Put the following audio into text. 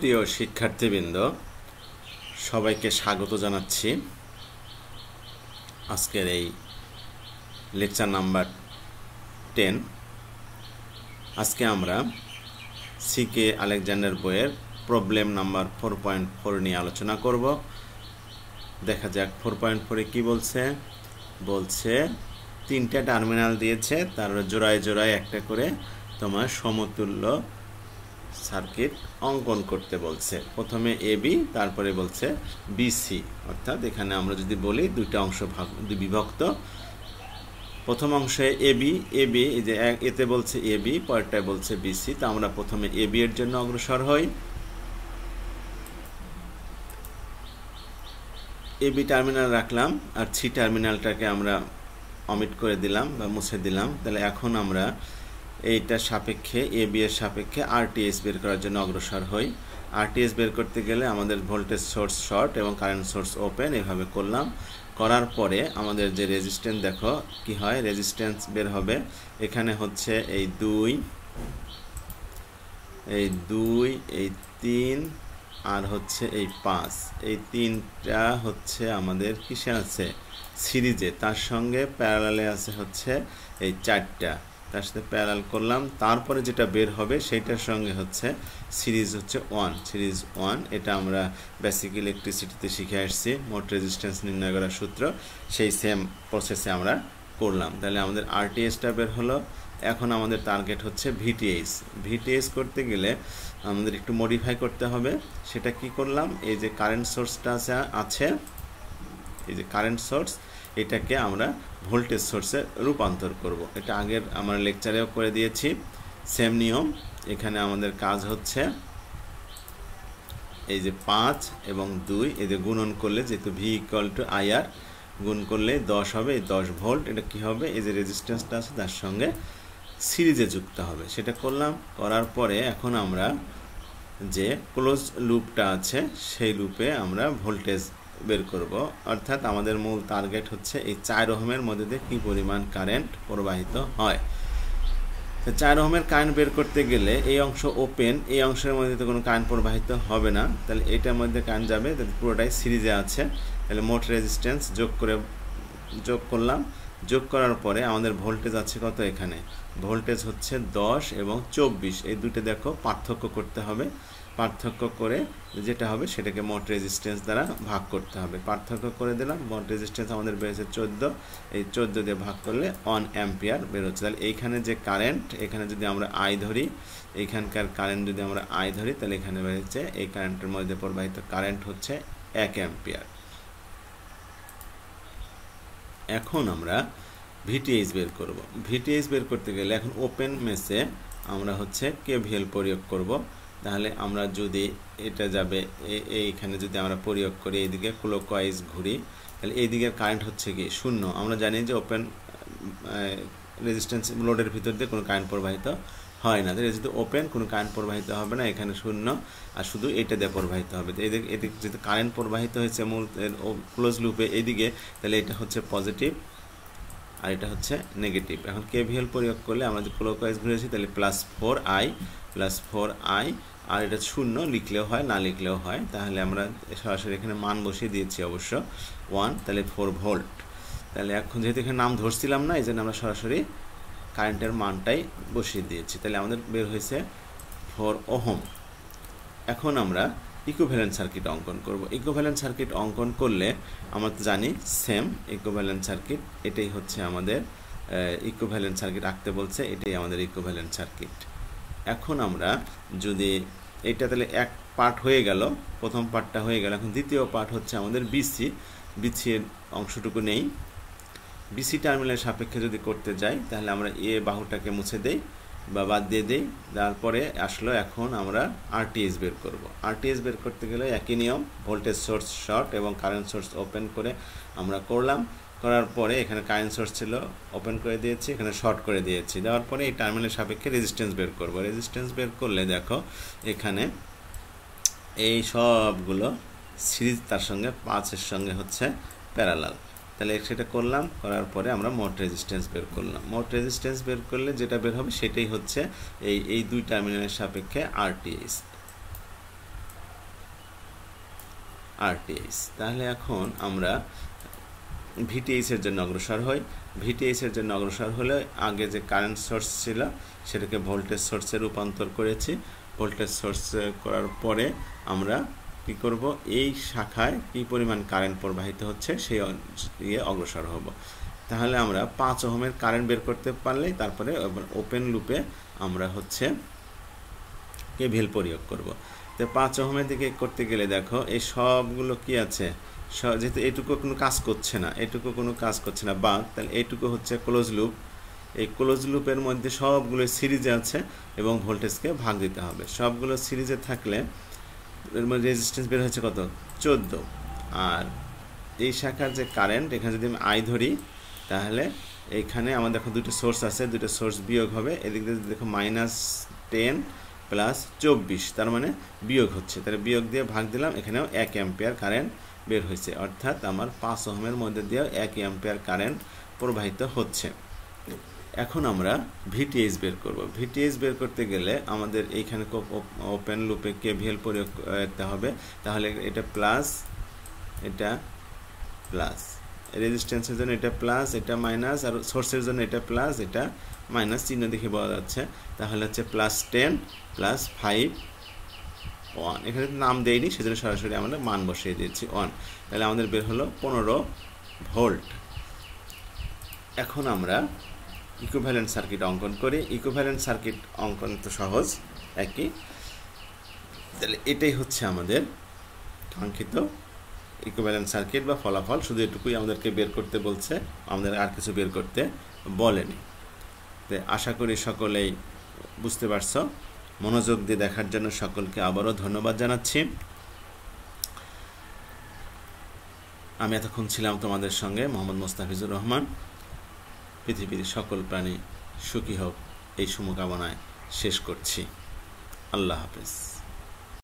প্রিয় শিক্ষার্থীবৃন্দ, সবাইকে স্বাগত জানাচ্ছি আজকের এই লেকচার নাম্বার 10। আজকে আমরা সিকে আলেকজান্ডার বইয়ের প্রবলেম নাম্বার 4.4 নিয়ে আলোচনা করব। দেখা যাক 4.4 কি বলছে। বলছে 3টা টার্মিনাল দিয়েছে, তার জোড়ায় জোড়ায় একটা করে তোমার সমতুল্য সার্কিট অঙ্কন করতে বলছে। প্রথমে এবি, তারপরে বলছে বিসি, অর্থাৎ এখানে আমরা যদি বলি দুইটা অংশ বিভক্ত। প্রথম অংশে এবি এবি, এই যে এতে বলছে এবি, পরেরটায় বলছে বিসি। তো আমরা প্রথমে এবি এর জন্য অগ্রসর হই। এবি টার্মিনাল রাখলাম আর সি টার্মিনালটাকে আমরা অমিট করে দিলাম বা মুছে দিলাম। তাহলে এখন আমরা এইটার সাপেক্ষে এবি এর সাপেক্ষে আরটিএস বের করার জন্য অগ্রসর হই। আরটিএস বের করতে গেলে আমাদের ভোল্টেজ সোর্স শর্ট এবং কারেন্ট সোর্স ওপেন, এভাবে করলাম। করার পরে আমাদের যে রেজিস্ট্যান্স, দেখো কি হয়, রেজিস্ট্যান্স বের হবে। এখানে হচ্ছে এই 2, এই 3 আর হচ্ছে এই 5, এই 3টা হচ্ছে আমাদের কিসে আছে, সিরিজে। তার সঙ্গে প্যারালালে আছে হচ্ছে এই 4টা, তার সাথে প্যারালাল করলাম। তারপরে যেটা বের হবে সেটার সঙ্গে হচ্ছে সিরিজ হচ্ছে 1, সিরিজ 1। এটা আমরা বেসিক ইলেকট্রিসিটিতে শিখে আসছি, মোট রেজিস্ট্যান্স নির্ণয় করার সূত্র। সেই সেম প্রসেসে আমরা করলাম। তাহলে আমাদের আরটিএসটা বের হলো। এখন আমাদের টার্গেট হচ্ছে ভিটিএইচ। ভিটিএইচ করতে গেলে আমাদের একটু মডিফাই করতে হবে। সেটা কি করলাম, এই যে কারেন্ট সোর্সটা আছে, এই যে কারেন্ট সোর্স, এটাকে আমরা ভোল্টেজ সোর্সে রূপান্তর করব। এটা আগের আমরা লেকচারেও করে দিয়েছি, সেম নিয়ম। এখানে আমাদের কাজ হচ্ছে এই যে 5 এবং 2, এই যে গুণন করলে, যেহেতু ভি ইকুয়াল টু আইআর, গুণ করলে 10 হবে, এই 10 ভোল্ট। এটা কি হবে, এই যে রেজিস্ট্যান্সটা আছে তার সঙ্গে সিরিজে যুক্ত হবে। সেটা করলাম। করার পরে এখন আমরা যে ক্লোজ লুপটা আছে সেই লুপে আমরা ভোল্টেজ বের করব। অর্থাৎ আমাদের মূল টার্গেট হচ্ছে এই 4 ওহমের মধ্যে দিয়ে কী পরিমাণ কারেন্ট প্রবাহিত হয়। তো 4 ওহমের কারেন্ট বের করতে গেলে এই অংশ ওপেন, এই অংশের মধ্যে তো কোনো কারেন্ট প্রবাহিত হবে না। তাহলে এটার মধ্যে কারেন্ট যাবে, তাহলে পুরোটাই সিরিজে আছে। তাহলে মোট রেজিস্ট্যান্স যোগ করলাম। যোগ করার পরে আমাদের ভোল্টেজ আছে কত, এখানে ভোল্টেজ হচ্ছে 10 এবং 24। এই দুটো দেখো পার্থক্য করতে হবে। পার্থক্য করে যেটা হবে সেটাকে মোট রেজিস্ট্যান্স দ্বারা ভাগ করতে হবে। পার্থক্য করে দিলাম, মোট রেজিস্ট্যান্স আমাদের বেরোচ্ছে 14। এই 14 দিয়ে ভাগ করলে 1 অ্যাম্পিয়ার বেরোচ্ছে। তাহলে এইখানে যে কারেন্ট, এখানে যদি আমরা আই ধরি, এইখানকার কারেন্ট যদি আমরা আই ধরি, তাহলে এখানে বেরোচ্ছে এই কারেন্টের মধ্যে প্রবাহিত কারেন্ট হচ্ছে 1 অ্যাম্পিয়ার। এখন আমরা ভিটিএইচ বের করব। ভিটিএইচ বের করতে গেলে এখন ওপেন মেসে আমরা হচ্ছে কেভিএল প্রয়োগ করব। তাহলে আমরা যদি এটা যাবে এইখানে যদি আমরা প্রয়োগ করি, এইদিকে ক্লকওয়াইজ ঘুরি, তাহলে এই দিকের কারেন্ট হচ্ছে কি 0। আমরা জানি যে ওপেন রেজিস্ট্যান্স লোডের ভিতর দিয়ে কোনো কারেন্ট প্রবাহিত হয় না। তাহলে যেহেতু ওপেন, কোনো কারেন্ট প্রবাহিত হবে না, এখানে 0, আর শুধু এটা দিয়ে প্রবাহিত হবে। এদিকে যেহেতু কারেন্ট প্রবাহিত হয়েছে মূল ক্লোজ লুপে এইদিকে, তাহলে এটা হচ্ছে পজিটিভ আর এটা হচ্ছে নেগেটিভ। এখন কেভিএল প্রয়োগ করলে আমরা যে ক্লকওয়াইজ ঘুরেছি, তাহলে +4i, আর এটা 0 লিখলেও হয়, না লিখলেও হয়। তাহলে আমরা সরাসরি এখানে মান বসিয়ে দিয়েছি অবশ্য 1, তাহলে 4 ভোল্ট। তাহলে এখন যেহেতু এখানে নাম ধরছিলাম না, এই জন্য আমরা সরাসরি কারেন্টের মানটাই বসিয়ে দিয়েছি। তাহলে আমাদের বের হয়েছে 4 ওহম। এখন আমরা ইকুইভ্যালেন্ট সার্কিট অঙ্কন করব। ইকুইভ্যালেন্ট সার্কিট অঙ্কন করলে আমরা তো জানি সেম ইকুইভ্যালেন্ট সার্কিট, এটাই হচ্ছে আমাদের ইকুইভ্যালেন্ট সার্কিট আঁকতে বলছে, এটাই আমাদের ইকুইভ্যালেন্ট সার্কিট। এখন আমরা যদি এটা, তাহলে এক পার্ট হয়ে গেল, প্রথম পার্টটা হয়ে গেল। এখন দ্বিতীয় পার্ট হচ্ছে আমাদের বিসি এর অংশটুকু নেই। বিসি টার্মিনালের সাপেক্ষে যদি করতে যাই, তাহলে আমরা এ বাহুটাকে মুছে দেই বা বাদ দিয়ে দেই। তারপরে আসলো এখন আমরা আরটিএস বের করব। আরটিএস বের করতে গেলে একই নিয়ম, ভোল্টেজ সোর্স শর্ট এবং কারেন্ট সোর্স ওপেন করে আমরা করলাম। করার পরে এখানে কারেন্ট সোর্স ছিল, ওপেন করে দিয়েছি, এখানে শর্ট করে দিয়েছি। দেওয়ার পরে এই টার্মিনালের সাপেক্ষে রেজিস্ট্যান্স বের করব। রেজিস্ট্যান্স বের করলে দেখো এখানে এই সবগুলো সিরিজ, তার সঙ্গে 5-এর সঙ্গে হচ্ছে প্যারালাল। তাহলে সেটা করলাম, করার পরে আমরা মোট রেজিস্ট্যান্স বের করলাম। মোট রেজিস্ট্যান্স বের করলে যেটা বের হবে সেটাই হচ্ছে এই দুই টার্মিনালের সাপেক্ষে আরটিএস। RTH। তাহলে এখন আমরা VTH এর জন্য অগ্রসর হই। VTH এর জন্য অগ্রসর হলে আগে যে কারেন্ট সোর্স ছিল সেটাকে ভোল্টেজ সোর্সে রূপান্তর করেছি। ভোল্টেজ সোর্স করার পরে আমরা কি করব, এই শাখায় কি পরিমাণ কারেন্ট প্রবাহিত হচ্ছে সেই অগ্রসর হব। তাহলে আমরা 5 ওহমের কারেন্ট বের করতে পারলেই তারপরে ওপেন লুপে আমরা হচ্ছে কেভিএল প্রয়োগ করব। তো 5 ওহমের দিকে করতে গেলে দেখো এই সবগুলো কি আছে, যেহেতু এটুকু কোনো কাজ করছে না, এটুকু কোনো কাজ করছে না বা তাহলে এইটুকু হচ্ছে ক্লোজ লুপ। এই ক্লোজ লুপের মধ্যে সবগুলো সিরিজে আছে এবং ভোল্টেজকে ভাগ দিতে হবে। সবগুলো সিরিজে থাকলে এর মধ্যে রেজিস্ট্যান্স বের হচ্ছে কত, 14। আর এই শাখার যে কারেন্ট, এখানে যদি আমি আই ধরি তাহলে এইখানে আমার দেখো দুটো সোর্স আছে, দুটো সোর্স বিয়োগ হবে। এদিক দিয়ে দেখো -10 প্লাস 24, তার মানে বিয়োগ হচ্ছে, তাহলে বিয়োগ দিয়ে ভাগ দিলাম, এখানেও 1 অ্যাম্পিয়ার কারেন্ট বের হয়েছে, অর্থাৎ আমার 5 ওহমের মধ্যে দিয়েও 1 অ্যাম্পিয়ার কারেন্ট প্রবাহিত হচ্ছে। এখন আমরা VTH বের করব। VTH বের করতে গেলে আমাদের এইখানে ওপেন লুপে কেভিএল প্রয়োগ করতে হবে। তাহলে এটা প্লাস, এটা প্লাস, রেজিস্ট্যান্সের জন্য এটা প্লাস, এটা মাইনাস, আর সোর্সের জন্য এটা প্লাস, এটা মাইনাস, চিহ্ন দেখে বলা যাচ্ছে। তাহলে হচ্ছে +10 + 5 1, এখানে নাম দেয়নি সেজন্য সরাসরি আমরা মান বসিয়ে দিয়েছি 1। তাহলে আমাদের বের হলো 15 ভোল্ট। এখন আমরা ইকুইভ্যালেন্ট সার্কিট অঙ্কন করি। ইকুইভ্যালেন্ট সার্কিট অঙ্কন তো সহজ, একই। তাহলে এটাই হচ্ছে আমাদের কাঙ্ক্ষিত ইকুইভ্যালেন্ট সার্কিট বা ফলাফল। শুধু এটুকুই আমাদেরকে বের করতে বলছে, আমাদের আর কিছু বের করতে বলেনি। তো আশা করি সকলেই বুঝতে পারছো। মনোযোগ দিয়ে দেখার জন্য সকলকে আবারও ধন্যবাদ জানাচ্ছি। আমি এতক্ষণ ছিলাম তোমাদের সঙ্গে মোহাম্মদ মোস্তাফিজুর রহমান। পৃথিবীর সকল প্রাণী সুখী হোক এই শুভকামনায় শেষ করছি। আল্লাহ হাফেজ।